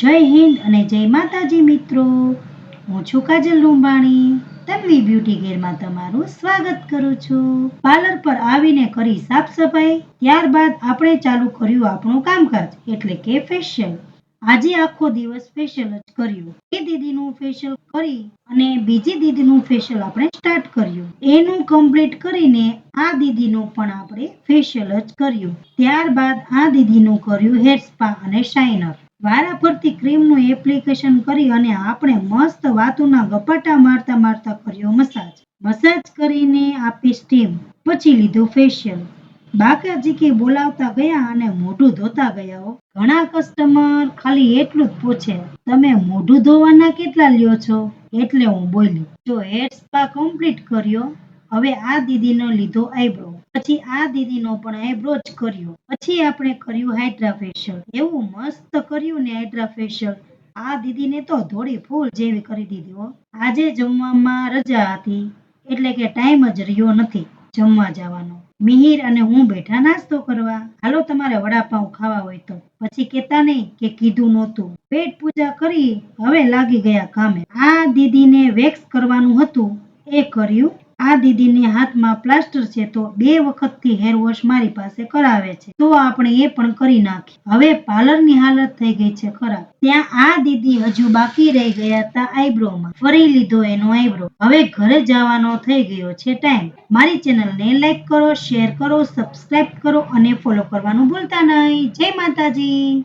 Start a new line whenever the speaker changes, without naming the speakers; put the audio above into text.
જય હિન્દ અને જય માતાજી મિત્રો. હું છું કાજલ રૂંબાણી. તન્વી બ્યુટી કેરમાં તમારું સ્વાગત કરું છું. પાર્લર પર આવીને કરી સાફ સફાઈ, ત્યારબાદ આપણે ચાલુ કર્યું આપણું કામકાજ એટલે કે ફેશિયલ. આજે આખો દિવસ ફેશિયલ જ કર્યું. એ દીદીનું ફેશિયલ કરી અને બીજી દીદીનું ફેશિયલ આપણે સ્ટાર્ટ કર્યું. એનું કમ્પ્લીટ કરીને આ દીદીનું પણ આપણે ફેશિયલ જ કર્યું. ત્યારબાદ આ દીદીનું કર્યું હેર સ્પા અને શાઇનર. વારા ફરતી ક્રીમનું એપ્લિકેશન કરી અને આપણે મસ્ત વાતુના ગપાટા મારતા મારતા કર્યો મસાજ કરીને આપી સ્ટીમ, પછી લીધું ફેશિયલ. બાકાજીકી બોલાવતા ગયા અને મોઢું ધોતા ગયા. ઘણા કસ્ટમર ખાલી એટલું જ પૂછે, તમે મોઢું ધોવાના કેટલા લ્યો છો? એટલે હું બોલી, જો હેર સ્પા કમ્પ્લીટ કર્યો. હવે આ દીદીનો લીધો આઈબ્રો, પછી આ દીદીનો પણ આઈબ્રો જ કર્યો. પછી આપણે કર્યું હાઇડ્રા ફેશિયલ. એવું મસ્ત કર્યું ને હાઇડ્રા ફેશિયલ. આ દીદીને તો ધોળી ફૂલ જેવી કરી દીધી હો. આજે જમવામાં રજા હતી એટલે કે ટાઈમ જ રહ્યો નથી જમવા જવાનો. મિહિર અને હું બેઠા નાસ્તો કરવા. હાલો તમારે વડાપાઉં ખાવા હોય તો. પછી કેતા નહીં કે કીધું નહોતું. પેટ પૂજા કરી હવે લાગી ગયા કામે. આ દીદીને વેક્સ કરવાનું હતું એ કર્યું. આ દીદીને હાથમાં પ્લાસ્ટર છે તો 2 વખતથી હેર વોશ મારી પાસે કરાવે છે, તો આપણે એ પણ કરી નાખી. હવે પાર્લરની હાલત થઈ ગઈ છે ખરાબ. ત્યાં આ દીદી હજુ બાકી રહી ગયા હતા આઈબ્રોમાં. ફરી લીધો એનો આઈબ્રો. હવે ઘરે જવાનો થઈ ગયો છે ટાઈમ. મારી ચેનલને લાઈક કરો, શેર કરો, સબસ્ક્રાઇબ કરો અને ફોલો કરવાનું ભૂલતા નહીં. જય માતાજી.